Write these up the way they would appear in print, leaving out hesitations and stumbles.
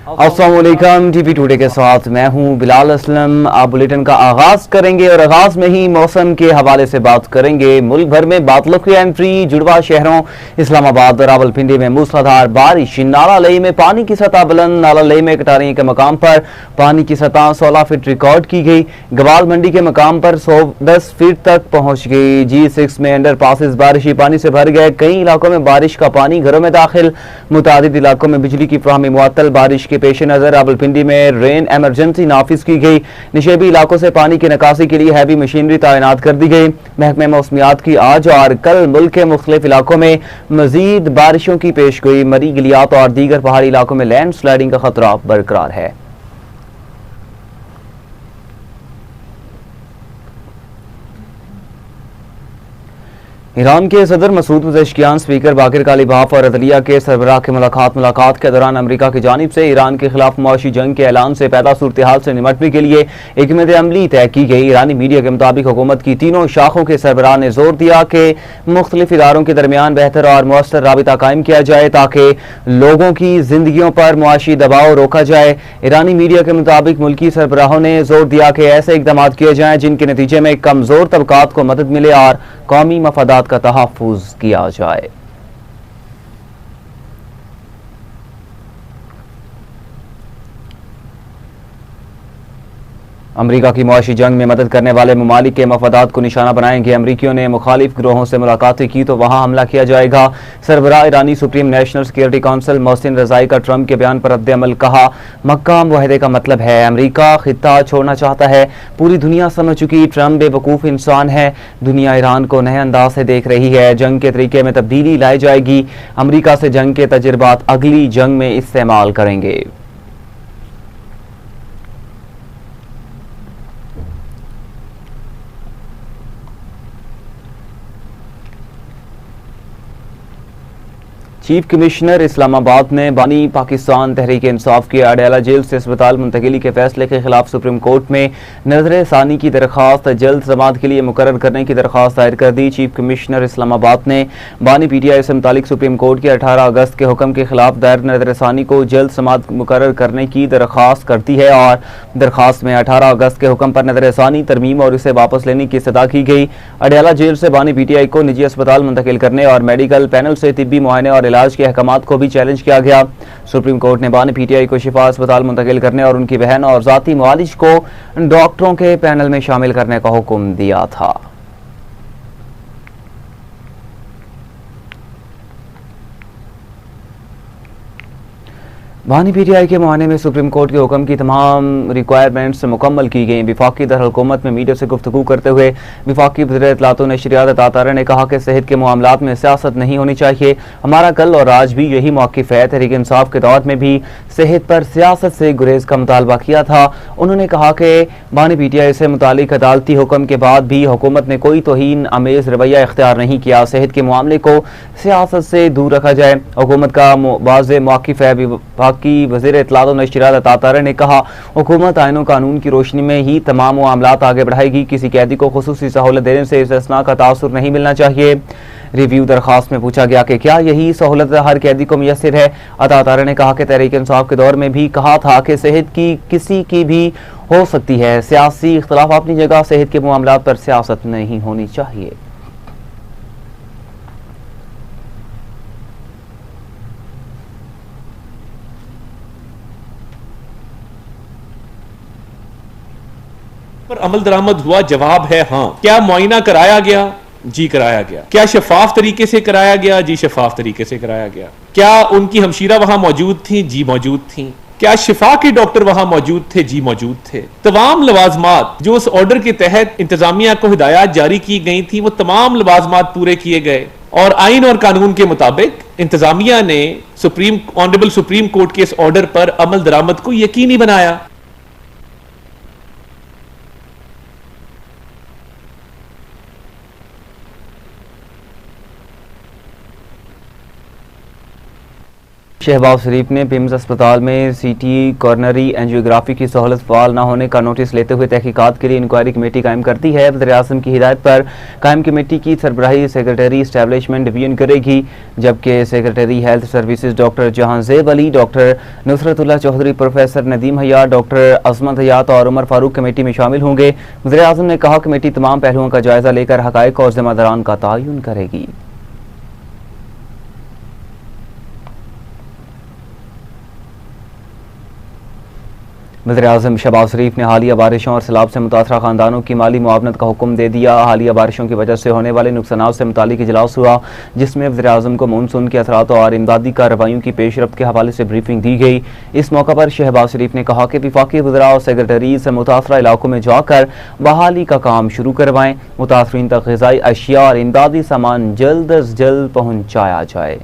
अस्सलाम वालेकुम। TV today के साथ मैं हूं बिलाल असलम। आप बुलेटिन का आगाज करेंगे और आगाज में ही मौसम के हवाले से बात करेंगे। मुल्क भर में बादलों की एंट्री, जुड़वा शहरों इस्लामाबाद और रावलपिंडी में मूसलाधार बारिश। नाला लई में पानी की सतह बुलंद। नाला लई में कटारिया के मकाम पर पानी की सतह 16 फीट रिकॉर्ड की गई। गवाल मंडी के मकाम पर 110 फीट तक पहुंच गई। G6 में अंडर पासिस बारिशी पानी से भर गए। कई इलाकों में बारिश का पानी घरों में दाखिल। मुतादिद इलाकों में बिजली की फ्राहमी मुअत्तल। बारिश के पेश नजर रावलपिंडी में रेन एमरजेंसी नाफिज की गई। निशेबी इलाकों से पानी की निकासी के लिए हैवी मशीनरी तैनात कर दी गई। महकमे मौसमियात की आज और कल मुल्क के मुख्तलिफ इलाकों में मजीद बारिशों की पेशगोई। मरी गिलियात और दीगर पहाड़ी इलाकों में लैंड स्लाइडिंग का खतरा बरकरार है। ईरान के सदर मसूद पज़ेश्कियान, स्पीकर बाकिर कालिबाफ और अदलिया के सरबराह की मुलाकात के दौरान अमरीका की जानिब से ईरान के खिलाफ मुआशी जंग के ऐलान से पैदा सूरत हाल से निमटने के लिए हिकमत अमली तय की गई। ईरानी मीडिया के मुताबिक हुकूमत की तीनों शाखों के सरबराह ने जोर दिया कि मुख्तलिफ इदारों के दरमियान बेहतर और मौसर राबिता कायम किया जाए ताकि लोगों की जिंदगियों पर मुआशी दबाव रोका जाए। ईरानी मीडिया के मुताबिक मुल्की सरबराहों ने जोर दिया कि ऐसे इकदाम किए जाएं जिनके नतीजे में कमजोर तबकात को मदद मिले और कौमी मफादात का तहफ़्फ़ुज़ किया जाए। अमरीका की मुआशी जंग में मदद करने वाले ममालिक के मफादात को निशाना बनाएंगे। अमरीकियों ने मुखालिफ ग्रोहों से मुलाकातें की तो वहां हमला किया जाएगा। सरबराह ईरानी supreme national security council Mohsen Rezaei का ट्रंप के बयान पर रद्द-ए-अमल। कहा, मक्का मुआहदे का मतलब है अमरीका खित्ता छोड़ना चाहता है। पूरी दुनिया समझ चुकी ट्रंप बेवकूफ इंसान है। दुनिया ईरान को नए अंदाज से देख रही है। जंग के तरीके में तब्दीली लाई जाएगी। अमरीका से जंग के तजुर्बात अगली जंग में इस्तेमाल करेंगे। चीफ कमिश्नर इस्लामाबाद ने बानी पाकिस्तान तहरीक इंसाफ की अडयाला जेल से अस्पताल मुंतकिली के फैसले के खिलाफ सुप्रीम कोर्ट में नजर सानी की दरख्वास्त जल्द समाअत के लिए मुकर्रर करने की दरख्वास्त दायर कर दी। चीफ कमिश्नर इस्लामाबाद ने बानी PTI से मुतालिक सुप्रीम कोर्ट के 18 अगस्त के हुक्म के खिलाफ दायर नजर सानी को जल्द समाअत मुकर्रर करने की दरख्वास्त करती है और दरख्वास्त में 18 अगस्त के हुक्म पर नजर सानी, तरमीम और इसे वापस लेने की इस्तदा की गई। अडयाला जेल से बानी PTI को निजी अस्पताल मुंतकिल करने और मेडिकल पैनल से तिब्बी मुआयने और इलाज के अहकामात को भी चैलेंज किया गया। सुप्रीम कोर्ट ने बानी PTI को शिफा अस्पताल मुंतकिल करने और उनकी बहन और जाती मुआलिज को डॉक्टरों के पैनल में शामिल करने का हुक्म दिया था। बानी PTI के मुआयने में सुप्रीम कोर्ट के हुक्म की तमाम रिक्वायरमेंट्स मुकम्मल की गई। विफाकी दरहुकूमत में मीडिया से गुफ्तगू करते हुए विफाकी वज़ीर इत्तलात व नशरियात अता तारा ने कहा कि सेहत के मामलात में सियासत नहीं होनी चाहिए। हमारा कल और आज भी यही मौक़िफ़ है। तहरीक इंसाफ के दौर में भी सेहत पर सियासत से गुरेज का मुतालबा किया था। उन्होंने कहा कि बानी PTI से मुतालिक अदालती हुक्म के बाद भी हुकूमत ने कोई तौहीन आमेज़ रवैया इख्तियार नहीं किया। सेहत के मामले को सियासत से दूर रखा जाए। हुकूमत का वाज़ेह मौक़िफ़ है। की वज़ीर इत्तलात व नशरियात अता तारा ने कहा, हुकूमत आईन कानून की रोशनी में ही तमाम मामलात आगे बढ़ाएगी। किसी कैदी को खुसूसी सहूलत देने से इस्तिस्ना का तासुर नहीं मिलना चाहिए। रिव्यू दरखास्त में पूछा गया कि क्या यही सहूलत हर कैदी को मुयस्सर है। अता तारा ने कहा कि तहरीक इंसाफ के दौर में भी कहा था कि सेहत की किसी की भी हो सकती है। सियासी इख्तिलाफ अपनी जगह, सेहत के मामलात पर सियासत नहीं होनी चाहिए। पर अमल दरामद हुआ? जवाब है हाँ। क्या मुआयना कराया गया? जी कराया गया। क्या शफाफ तरीके से कराया गया? जी शफाफ तरीके से कराया गया। क्या उनकी हमशीरा वहां मौजूद थी? जी मौजूद थी। क्या शिफा के डॉक्टर वहां मौजूद थे? जी मौजूद थे। तमाम लवाजमात जो उस ऑर्डर के तहत इंतजामिया को हिदायत जारी की गई थी वो तमाम लवाजमात पूरे किए गए और आइन और कानून के मुताबिक इंतजामिया ने ऑनरेबल सुप्रीम कोर्ट के इस ऑर्डर पर अमल दरामद को यकीनी बनाया। शहबाज शरीफ ने पिम्स अस्पताल में सीटी कॉर्नरी एंजियोग्राफी की सहूलत फाल न होने का नोटिस लेते हुए तहकीकात के लिए इंक्वायरी कमेटी कायम कर दी है। वज़ीर-ए-आज़म की हिदायत पर कायम कमेटी की सरबराही सेक्रेटरी एस्टैब्लिशमेंट डिवीजन करेगी, जबकि secretary health services doctor Jahanzeb Ali, doctor Nusratullah Chaudhry, professor Nadeem Hayat, doctor Azmat Hayat और उमर फारूक कमेटी में शामिल होंगे। वज़ीर-ए-आज़म ने कहा कमेटी तमाम पहलुओं का जायजा लेकर हक़ाइक़ और जिम्मेदारान का तयन करेगी। वज़ीर-ए-आज़म शहबाज शरीफ ने हालिया बारिशों और सैलाब से मुतासरा खानदानों की माली मुआवनत का हुक्म दे दिया। हालिया बारिशों की वजह से होने वाले नुकसानात से मुतालिक इजलास हुआ, जिसमें वज़ीर-ए-आज़म को मानसून के असरात और इमदादी कार्रवाइयों की पेशरफ्त के हवाले से ब्रीफिंग दी गई। इस मौका पर शहबाज शरीफ ने कहा कि वफाकी वज़रा और सेक्रेटरी से मुतासरा इलाकों में जाकर बहाली का काम शुरू करवाएं, मुतासरीन तक ग़िज़ाई अशिया और इमदादी सामान जल्द अज जल्द पहुँचाया जाए।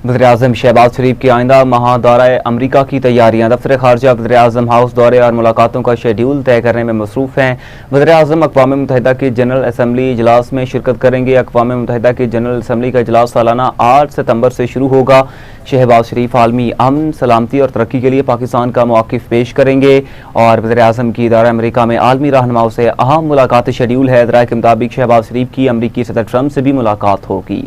वज़ीर-ए-आज़म शहबाज शरीफ की आइंदा माह दौरा अमरीका की तैयारियां। दफ्तर खारजा वज़ीर-ए-आज़म हाउस दौरे और मुलाकातों का शेड्यूल तय करने में मसरूफ़ हैं। वज़ीर-ए-आज़म अक़वाम मुत्तहिदा की जनरल असम्बली इजलास में शिरकत करेंगे। अक़वाम मुत्तहिदा की जनरल असम्बली का इजलास सालाना 8 सितंबर से शुरू होगा। शहबाज शरीफ आलमी अमन, सलामती और तरक्की के लिए पाकिस्तान का मौक़िफ़ पेश करेंगे और वज़ीर-ए-आज़म की दौरा अमरीका में आलमी रहनुमाओं से अहम मुलाकात शेड्यूल है। दराए के मुताबिक शहबाज शरीफ की अमरीकी सदर ट्रंप से भी मुलाकात होगी।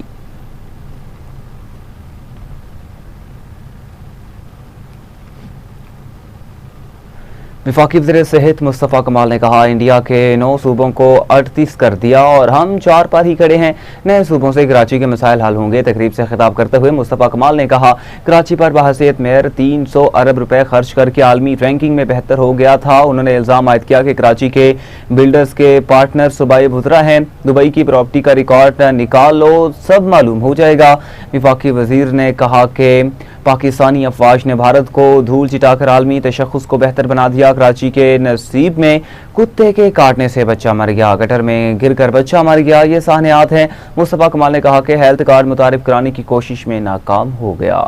वफाकी वज़ीर सेहत मुस्तफ़ा कमाल ने कहा, इंडिया के 9 सूबों को 38 कर दिया और हम 4 पर ही खड़े हैं। नए सूबों से कराची के मसाइल हल होंगे। तकरीब से खिताब करते हुए मुस्तफ़ा कमाल ने कहा, कराची पर बहसीयत मेयर 300 अरब रुपए खर्च करके आलमी रैंकिंग में बेहतर हो गया था। उन्होंने इल्ज़ाम आयद किया कि कराची के बिल्डर्स के पार्टनर सूबाई भुतरा हैं। दुबई की प्रॉपर्टी का रिकॉर्ड निकाल लो, सब मालूम हो जाएगा। वफाकी वज़ीर ने कहा कि पाकिस्तानी अफवाज ने भारत को धूल चिटाकर आलमी तशख़्ख़ुस को बेहतर बना दिया। कराची के नसीब में कुत्ते के काटने से बच्चा मर गया, गटर में गिरकर बच्चा मर गया, ये साहनियात हैं। मुस्तफ़ा कमाल ने कहा कि हेल्थ कार्ड मुतारिफ कराने की कोशिश में नाकाम हो गया।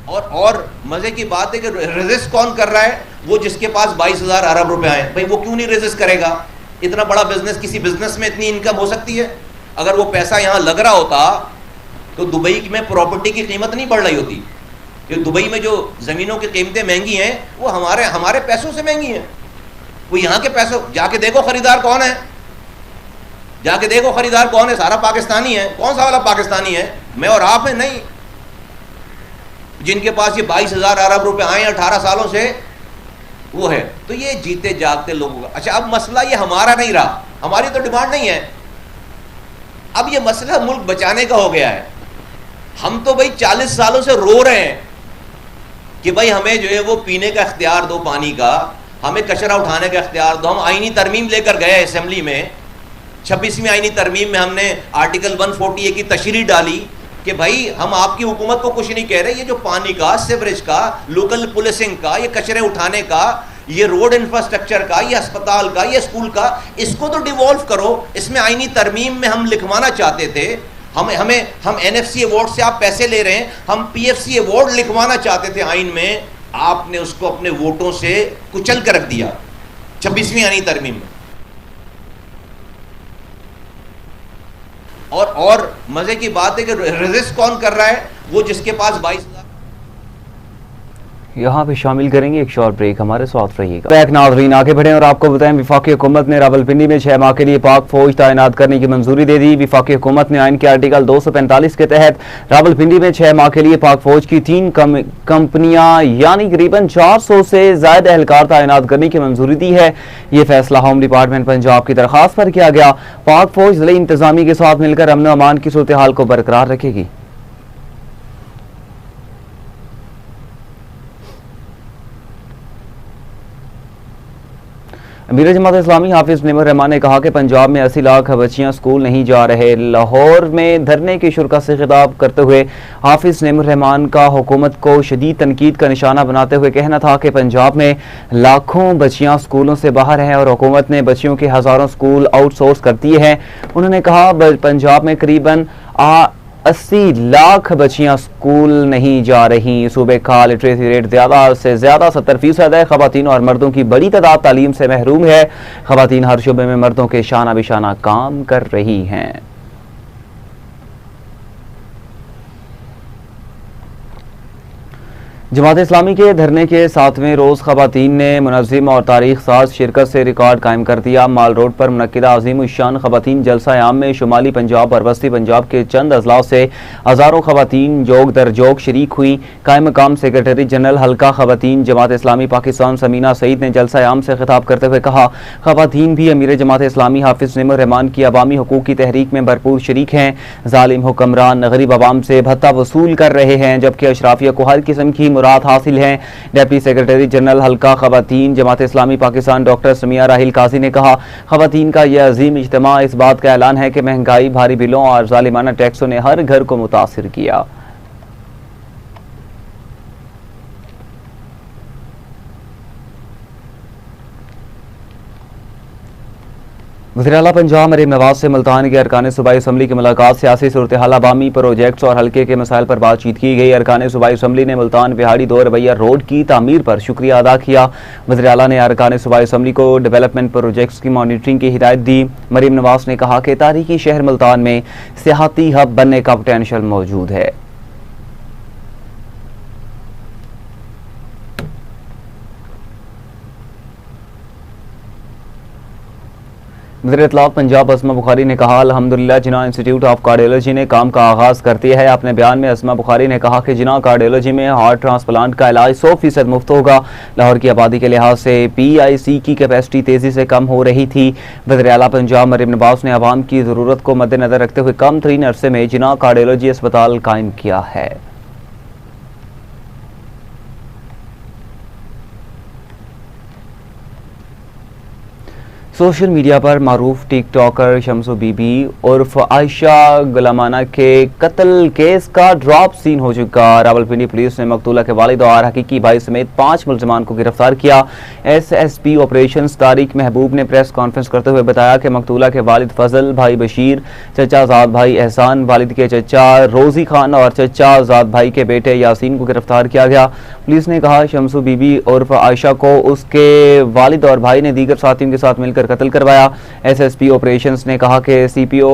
और मजे की बात है कि रेजिस्ट कौन कर रहा है? वो जिसके पास 22,000 अरब रुपए आए। भाई वो क्यों नहीं रेजिस्ट करेगा? इतना बड़ा बिजनेस, किसी बिजनेस में इतनी इनकम हो सकती है? अगर वो पैसा यहाँ लग रहा होता तो दुबई में प्रॉपर्टी की कीमत नहीं बढ़ रही होती। ये दुबई में जो ज़मीनों की कीमतें महंगी हैं वो हमारे पैसों से महंगी हैं। वो यहाँ के पैसों, जाके देखो खरीदार कौन है, जाके देखो खरीदार कौन है, सारा पाकिस्तानी है। कौन सा वाला पाकिस्तानी है? मैं और आप हैं? नहीं। जिनके पास ये 22,000 अरब रुपए आए 18 सालों से, वो है। तो ये जीते जागते लोगों का। अच्छा, अब मसला ये हमारा नहीं रहा, हमारी तो डिमांड नहीं है। अब ये मसला मुल्क बचाने का हो गया है। हम तो भाई 40 सालों से रो रहे हैं कि भाई हमें जो है वो पीने का इख्तियार दो, पानी का, हमें कचरा उठाने का इख्तियार दो। हम आईनी तरमीम लेकर गए असेंबली में, 26वीं आईनी तरमीम में हमने आर्टिकल 140A की तशरीह डाली कि भाई हम आपकी हुकूमत को कुछ नहीं कह रहे, ये जो पानी का, सीवरेज का, लोकल पुलिसिंग का, ये कचरे उठाने का, ये रोड इंफ्रास्ट्रक्चर का, ये अस्पताल का, ये स्कूल का, इसको तो डिवॉल्व करो। इसमें आईनी तरमीम में हम लिखवाना चाहते थे, हम NFC अवार्ड से आप पैसे ले रहे हैं, हम PFC अवार्ड लिखवाना चाहते थे आइन में, आपने उसको अपने वोटों से कुचल कर रख दिया 26वीं आईनी तरमीम में। और मजे की बात है कि रेजिस्ट कौन कर रहा है? वो जिसके पास 22,000। यहाँ पे शामिल करेंगे एक शॉर्ट ब्रेक, हमारे साथ रहिएगा। नाज़रीन आगे बढ़ें और आपको बताएं, वफाकी हुकूमत ने रावलपिंडी में 6 माह के लिए पाक फौज तैनात करने की मंजूरी दे दी। वफाकी हुकूमत ने आइन के आर्टिकल 245 के तहत रावलपिंडी में 6 माह के लिए पाक फौज की 3 कंपनियां यानी करीबन 400 से ज्यादा एहलकार तैनात करने की मंजूरी दी है। ये फैसला होम डिपार्टमेंट पंजाब की दरखास्त पर किया गया। पाक फौज जिले इंतजामी के साथ मिलकर अमन व अमान की सूरत हाल को बरकरार रखेगी। अमीर जमात इस्लामी हाफिज नेमर रहमान ने कहा कि पंजाब में 80 लाख बच्चियां स्कूल नहीं जा रहे। लाहौर में धरने की शुरा से खिताब करते हुए हाफिज नेमर रहमान का हुकूमत को शदीद तनकीद का निशाना बनाते हुए कहना था कि पंजाब में लाखों बच्चियां स्कूलों से बाहर हैं और हुकूमत ने बच्चियों के हज़ारों स्कूल आउटसोर्स कर दिए हैं। उन्होंने कहा पंजाब में करीबन 80 लाख बच्चियां स्कूल नहीं जा रही। सूबे का लिटरेसी रेट ज़्यादा से ज़्यादा 70% है। ख़वातीन और मर्दों की बड़ी तादाद तालीम से महरूम है। ख़वातीन हर शोबे में मर्दों के शाना बिशाना काम कर रही हैं। जमात इस्लामी के धरने के 7वें रोज़ ख़वातीन ने मुनज़्ज़िम और तारीख साज शिरकत से रिकॉर्ड कायम कर दिया। माल रोड पर मुनक्किदा अज़ीम उश्शान ख़वातीन जलसा आम में शुमाली पंजाब और वस्ती पंजाब के चंद अजलाओं से हज़ारों ख़वातीन जोग दर जोग शरीक हुई। कायम मकाम सेक्रेटरी जनरल हल्का ख़वातीन जमात इस्लामी पाकिस्तान समीना सईद ने जलसा आम से खिताब करते हुए कहा, ख़वातीन भी अमीर जमात इस्लामी हाफिज़ निमर रहमान की अवामी हकूक़ की तहरीक में भरपूर शरीक हैं। ज़ालिम हुक्मरान गरीब अवाम से भत्ता वसूल कर रहे हैं, जबकि अशराफिया को हर किस्म की मुराद हासिल है। डिप्टी सेक्रेटरी जनरल हल्का ख़वातीन जमात इस्लामी पाकिस्तान डॉक्टर समिया राहिल काजी ने कहा, ख़वातीन का यह अजीम इज्तिमा इस बात का ऐलान है कि महंगाई, भारी बिलों और जालिमाना टैक्सों ने हर घर को मुतासिर किया। वज़ीर-ए-आला पंजाब मरीम नवाज से मुल्तान के अरकान सूबाई असम्बली की मुलाकात। सियासी सूरत हाल, अवामी प्रोजेक्ट्स और हल्के के मसाइल पर बातचीत की गई। अरकान सूबाई असम्बली ने मुल्तान बिहाड़ी 2 रवैया रोड की तामीर पर शुक्रिया अदा किया। वज़ीर-ए-आला ने अरकान सूबाई असम्बली को डेवलपमेंट प्रोजेक्ट्स की मॉनिटरिंग की हिदायत दी। मरीम नवाज ने कहा कि तारीखी शहर मुल्तान में सियाहती हब बनने का पोटेंशियल मौजूद है। वज़ीर इत्तलात पंजाब अस्मा बुखारी ने कहा, अल्हम्दुलिल्लाह जिन्ना इंस्टीट्यूट ऑफ कार्डियोलॉजी ने काम का आगाज़ कर दिया है। अपने बयान में अस्मा बुखारी ने कहा कि जिन्ना कार्डियोलॉजी में हार्ट ट्रांसप्लांट का इलाज 100% मुफ्त होगा। लाहौर की आबादी के लिहाज से PIC की कैपेसिटी तेज़ी से कम हो रही थी। वज़ीर-ए-आला पंजाब मरीम नवाज ने आवाम की ज़रूरत को मद्देनज़र रखते हुए कम तरीन अरसे में जिन्ना कार्डियोलॉजी अस्पताल कायम किया है। सोशल मीडिया पर मारूफ टिकटॉकर शम्सू बीबी उर्फ आयशा गुलामाना के कत्ल केस का ड्रॉप सीन हो चुका। रावलपिंडी पुलिस ने मकतूला के वालिद और हकीकी भाई समेत 5 मुलजमान को गिरफ्तार किया। SSP ऑपरेशंस तारिक महबूब ने प्रेस कॉन्फ्रेंस करते हुए बताया कि मकतूला के वालिद फजल, भाई बशीर, चचा ज़ाद भाई एहसान, वालिद के चचा रोजी खान और चचा ज़ाद भाई के बेटे यासीन को गिरफ्तार किया गया। पुलिस ने कहा, शम्सू बीबी उर्फ आयशा को उसके वालिद और भाई ने दीगर साथियों के साथ मिलकर कत्ल करवाया। SSP ऑपरेशंस ने कहा कि CPO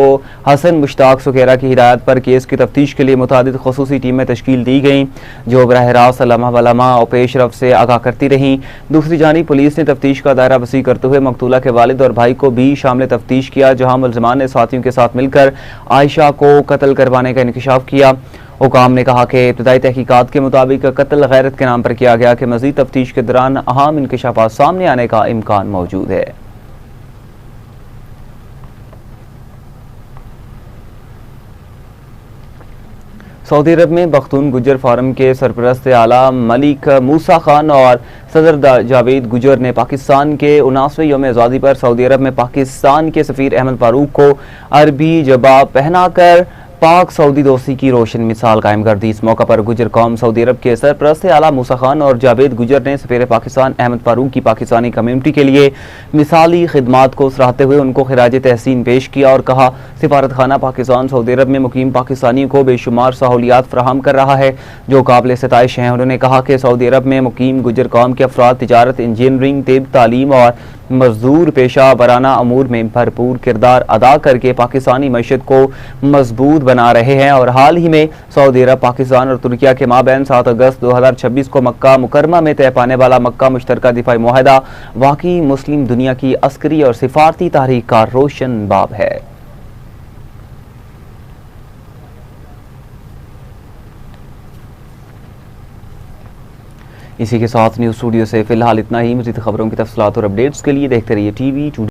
हसन मुश्ताक सुखेरा की हिदायत पर केस की तफ्तीश के लिए मुतादिद खसूसी टीमें तश्कील दी गई, जो बराह रास्त लम्हा वलम्हा और पेशरफ से आगाह करती रहीं। दूसरी जानिब पुलिस ने तफ्तीश का दायरा वसी करते हुए मकतूला के वालिद और भाई को भी शामिल तफ्तीश किया, जहां मुलजमान ने साथियों के साथ मिलकर आयशा को कत्ल करवाने का इंकशाफ किया। हुकाम ने कहा कि इब्तदाई तहकीकात के मुताबिक कत्ल गैरत के नाम पर किया गया कि मजीद तफ्तीश के दौरान अहम इंकशाफात सामने आने का इम्कान मौजूद है। सऊदी अरब में बख्तून गुजर फार्म के सरपरस्त आला मलिक मूसा खान और सदर जावेद गुजर ने पाकिस्तान के 79वें यौम आज़ादी पर सऊदी अरब में पाकिस्तान के सफ़ीर अहमद फारूक को अरबी जबाब पहनाकर पाक सऊदी दोस्ती की रोशन मिसाल कायम कर दी। इस मौका पर गुजर कौम सऊदी अरब के सरपरस्त आला मूसा खान और जावेद गुजर ने सफ़ीर पाकिस्तान अहमद फारूक की पाकिस्तानी कम्युनिटी के लिए मिसाली खिदमात को सराहते हुए उनको खिराज तहसीन पेश किया और कहा, सिफारत खाना पाकिस्तान सऊदी अरब में मुकीम पाकिस्तानियों को बेशुमार सहूलियात फराहम कर रहा है, जो काबिल सिताइश हैं। उन्होंने कहा कि सऊदी अरब में मुकीम गुजर कौम के अफराद तिजारत, इंजीनियरिंग, तिब, तालीम और मजदूर पेशा वराना अमूर में भरपूर किरदार अदा करके पाकिस्तानी मईशत को मजबूत बना रहे हैं और हाल ही में सऊदी अरब, पाकिस्तान और तुर्किया के माबैन 7 अगस्त 2026 को मक्का मुकरमा में तय पाने वाला मक्का मुश्तरका दिफाई मुआहदा वाकई मुस्लिम दुनिया की अस्करी और सिफारती तारीख का रोशन बाब है। इसी के साथ न्यूज़ स्टूडियो से फिलहाल इतना ही। मज़ीद खबरों की तफसीलात और अपडेट्स के लिए देखते रहिए TV2।